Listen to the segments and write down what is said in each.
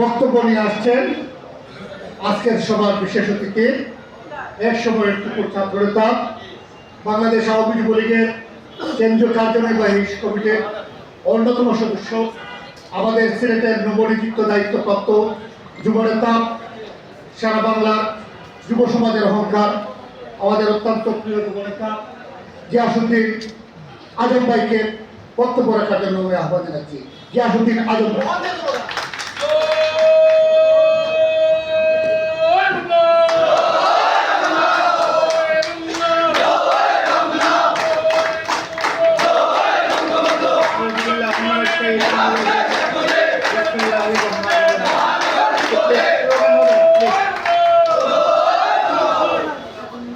বক্তব্য নিয়ে আসছেন আজকের সভার বিশেষ অতিথি, এক সময়ের টুকুর ছাত্রনেতা, বাংলাদেশ আওয়ামী যুবলীগের কেন্দ্রীয় কার্যনির্বাহী কমিটির অন্যতম সদস্য, আমাদের সিলেটের নবনিযুক্ত দায়িত্বপ্রাপ্ত যুবনেতা, সারা বাংলার যুব সমাজের অহংকার, আমাদের অত্যন্ত প্রিয় যুবনেতা গিয়াসউদ্দিন আজম ভাইকে বক্তব্য রাখার জন্য আমি আহ্বান জানাচ্ছি। গিয়াসউদ্দিন আজম ভাই।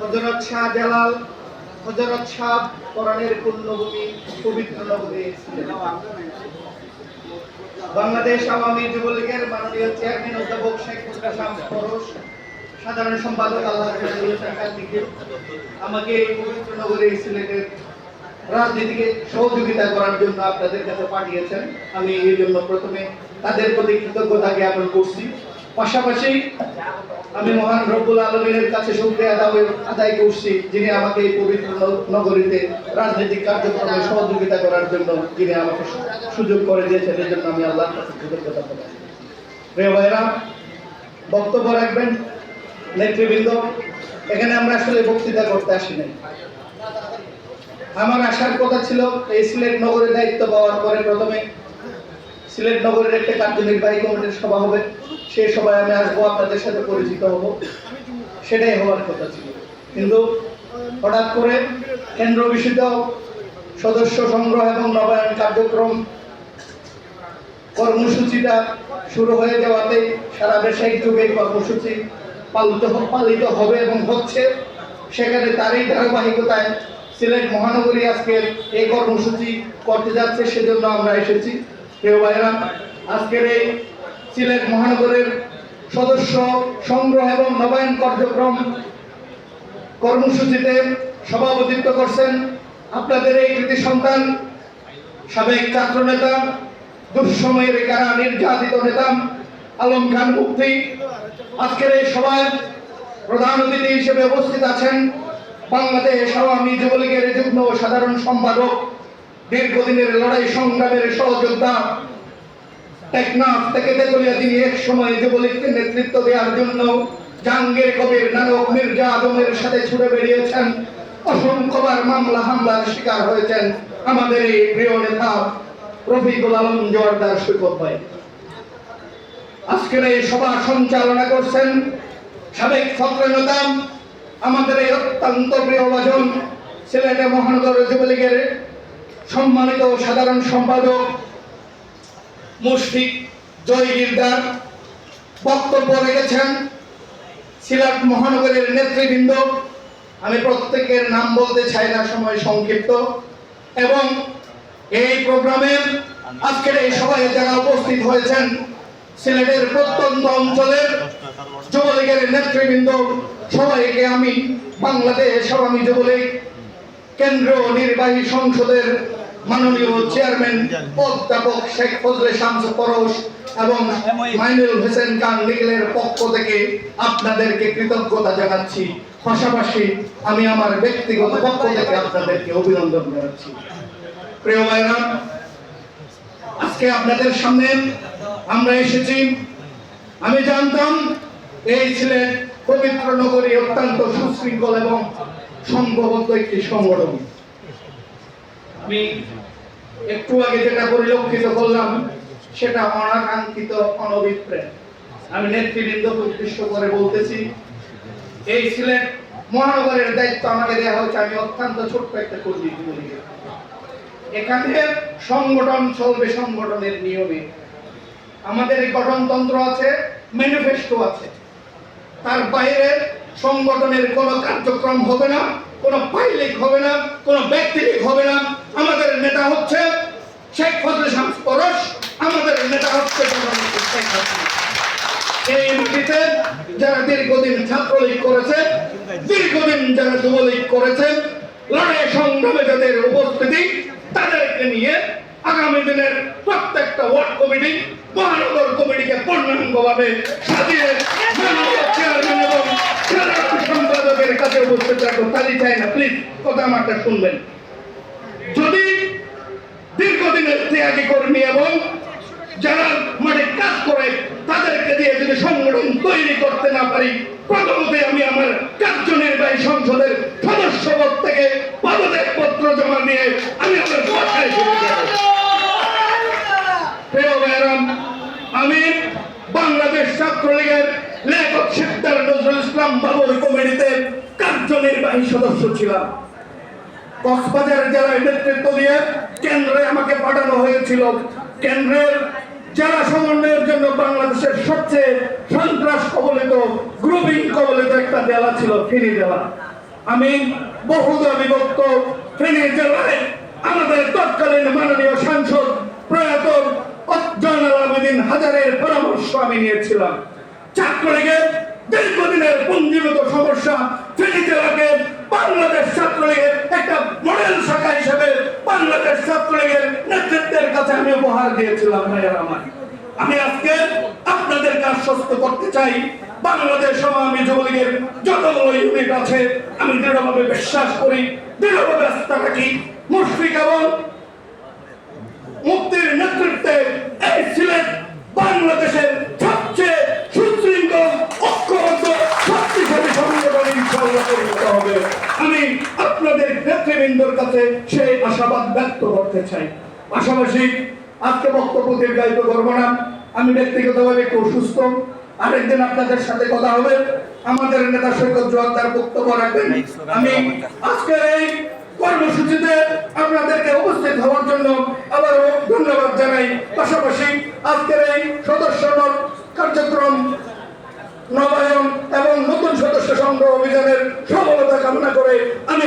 হযরত শাহজালাল, হযরত শাহ কোরআনের পূর্ণভূমি, পবিত্র নগরী সিলেট। বাংলাদেশ আওয়ামী যুবলীগের মাননীয় চেয়ারম্যান অধ্যাপক শেখ মুস্তাফা শামস পরশ, সাধারণ সম্পাদক আল্লাহ আমাকে এই পবিত্র নগরী সিলেটের রাজনীতিকে সহযোগিতা করার জন্য আপনাদের কাছে পাঠিয়েছেন। আমি এই জন্য প্রথমে তাদের প্রতি কৃতজ্ঞতা জ্ঞাপন করছি। পাশাপাশি আমি মহান রব্বুল আলামিনের কাছে শুকরিয়া আদায় করছি, যিনি আমাকে এই পবিত্র নগরীতে রাজনৈতিক কার্যক্রমে সহযোগিতা করার জন্য যিনি আমাকে সুযোগ করে দিয়েছেন। এর জন্য আমি আল্লাহর কাছে কৃতজ্ঞতা জানাই। প্রিয় ভাইরা, বক্তব্য রাখবেন নেতৃবৃন্দ। এখানে আমরা আসলে বক্তৃতা করতে আসি নাই। আমার আসার কথা ছিল এই সিলেট নগরের দায়িত্ব পাওয়ার পরে প্রথমে সিলেট নগরের একটা কার্যনির্বাহী কমিটির সভা হবে, সেই সভায় আমি আসবো, আপনাদের সাথে পরিচিত হব, সেটাই হওয়ার কথা ছিল। কিন্তু হঠাৎ করে কেন্দ্র ঘোষিত সদস্য সংগ্রহ এবং নবায়ন কার্যক্রম কর্মসূচিটা শুরু হয়ে যাওয়াতে সারা দেশে যুগে কর্মসূচি পালিত হবে এবং হচ্ছে, সেখানে তারই ধারাবাহিকতায় সিলেট মহানগরী আজকের এই কর্মসূচি করতে যাচ্ছে, সেজন্য আমরা এসেছি। প্রিয় ভাইরা, আজকের এই সিলেট মহানগরের সদস্য সংগ্রহ এবং নবায়ন কার্যক্রম কর্মসূচিতে সভাপতিত্ব করছেন আপনাদের এই কৃতি সন্তান, সাবেক ছাত্র নেতা, দুঃসময়ের কারা নির্যাতিত নেতা আলম খান মুফতি। আজকের এই সভায় প্রধান অতিথি হিসেবে উপস্থিত আছেন বাংলাদেশ আওয়ামী যুবলীগের যুগ্ম সাধারণ সম্পাদক, দীর্ঘদিনের লড়াই সংগ্রামের সহযোদ্ধা, টেকনাফ থেকে তেতুলিয়া তিনি এক সময় যুবলীগকে নেতৃত্ব দেওয়ার জন্য জাহাঙ্গীর কবির নানক মির্জা আদমের সাথে ছুটে বেরিয়েছেন, অসংখ্যবার মামলা হামলার শিকার হয়েছেন আমাদের এই প্রিয় নেতা রফিকুল আলম জোয়ারদার সৈকত ভাই। আজকের এই সভা সঞ্চালনা করছেন সাবেক ছাত্র নেতা, আমাদের এই অত্যন্ত প্রিয়ভাজন সিলেট মহানগর যুবলীগের সম্মানিত সাধারণ সম্পাদক মুশফিক জয়গিরদার। বক্তব্য রেখেছেন সিলেট মহানগরের নেতৃবৃন্দ, আমি প্রত্যেকের নাম বলতে চাই না, সময় সংক্ষিপ্ত। এবং এই প্রোগ্রামের আজকের এই সভায় যারা উপস্থিত হয়েছেন সিলেটের প্রত্যন্ত অঞ্চলের যুবলীগের নেতৃবৃন্দ, সবাইকে আমি বাংলাদেশ আওয়ামী যুবলীগ কেন্দ্রীয় নির্বাহী সংসদের মাননীয় চেয়ারম্যান অধ্যাপক শেখ ফজলে শামস পরশ এবং মাইনুল হোসেন খান নিখিলের পক্ষ থেকে আপনাদেরকে কৃতজ্ঞতা জানাচ্ছি। পাশাপাশি আমি আমার ব্যক্তিগত পক্ষ থেকে আপনাদেরকে অভিনন্দন জানাচ্ছি। প্রিয় ভাইরা, আজকে আপনাদের সামনে আমরা এসেছি। আমি জানতাম এই সিলেট পবিত্র নগরী অত্যন্ত সুশৃঙ্খল এবং সংঘবদ্ধ একটি সংগঠন। আমি একটু আগে যেটা পরিলক্ষিত করলাম সেটা অনাকাঙ্ক্ষিত অনভিপ্রেত। আমি নেতৃবৃন্দকে উদ্দেশ্য করে বলতেছি, এই সিলেট মহানগরের দায়িত্ব আমাকে দেওয়া হয়েছে। আমি অত্যন্ত ছোট্ট একটা কর্মী যুবলীগের। এখানে সংগঠন চলবে সংগঠনের নিয়মে। আমাদের এই গঠনতন্ত্র আছে, ম্যানিফেস্টো আছে, তার বাইরে সংগঠনের কোনো কার্যক্রম হবে না, কোনো পাইলিক হবে না, কোনো ব্যক্তিলিক হবে না। আমাদের নেতা হচ্ছে শেখ ফজলে শামস পরশ, আমাদের নেতা হচ্ছে এই নীতিতে যারা দীর্ঘদিন ছাত্রলীগ করেছে, দীর্ঘদিন যারা যুবলীগ করেছে, লড়াই সংগ্রামে যাদের উপস্থিতি, তাদেরকে নিয়ে আগামী দিনের প্রত্যেকটা ওয়ার্ড কমিটি, মহানগর কমিটিকে পূর্ণাঙ্গ পূর্ণাঙ্গভাবে সাজিয়ে মাননীয় চেয়ারম্যান এবং সাধারণ সম্পাদকের কাছে উপস্থিত রাখবো। তালি চাই না, প্লিজ কথা আমারটা শুনবেন। যদি দীর্ঘদিনের ত্যাগী কর্মী এবং যারা মাঠে কাজ করে তাদেরকে দিয়ে যদি সংগঠন তৈরি করতে না পারি, প্রথমত আমি আমার কার্যনির্বাহী সংসদের সদস্যপদ থেকে পদত্যাগ পত্র জমা দিয়ে আমি আমার বাসায় ফিরে যাব। প্রিয় ভাইরাম, আমি বাংলাদেশ ছাত্রলীগের লেখক সিকদার নজরুল ইসলাম বাবুর কমিটিতে কার্যনির্বাহী সদস্য ছিলাম। কক্সবাজার জেলায় নেতৃত্ব দিয়ে কেন্দ্রে আমাকে পাঠানো হয়েছিল। কেন্দ্রের জেলা সমন্বয়ের জন্য বাংলাদেশের সবচেয়ে সন্ত্রাস কবলিত, গ্রুপিং কবলিত একটা জেলা ছিল ফেনী জেলা। আমি বহুদা বিভক্ত ফেনী জেলায় আমাদের তৎকালীন মাননীয় সাংসদ প্রয়াত জয়নাল আবেদিন হাজারের পরামর্শ আমি নিয়েছিলাম। ছাত্রলীগের দীর্ঘদিনের পুঞ্জীভূত সমস্যা ফেনী জেলাকে বাংলাদেশ ছাত্রলীগের একটা মডেল শাখা হিসেবে বাংলাদেশ ছাত্রলীগের নেতৃত্বের কাছে আমি উপহার দিয়েছিলাম। ভাইয়েরা আমার, আমি আজকে আপনাদেরকে আশ্বস্ত করতে চাই, বাংলাদেশ আওয়ামী যুবলীগের যতগুলো ইউনিট আছে আমি দৃঢ়ভাবে বিশ্বাস করি, দৃঢ়ভাবে আস্থা রাখি, মুশফিক এবং মুক্তির নেতৃত্বে এই সিলেট বাংলাদেশের সবচেয়ে সুশৃঙ্খল, ঐক্যবদ্ধ, শক্তিশালী সংগঠন ইনশাআল্লাহ পরিণত হবে। আমি আপনাদের নেতৃবৃন্দর কাছে সেই আশাবাদ ব্যক্ত করতে চাই। পাশাপাশি আজকে বক্তব্য দীর্ঘায়িত করবো না, আমি ব্যক্তিগতভাবে একটু অসুস্থ। আরেকদিন আপনাদের সাথে কথা হবে। আমাদের নেতা সৈকত জোয়ারদার বক্তব্য রাখবেন। আমি আজকের এই কর্মসূচিতে আপনাদেরকে উপস্থিত হওয়ার জন্য আবারও ধন্যবাদ জানাই। পাশাপাশি আজকের এই সদস্য কার্যক্রম নবায়ন এবং নতুন সদস্য সংগ্রহ অভিযানের সফলতা কামনা করে আমি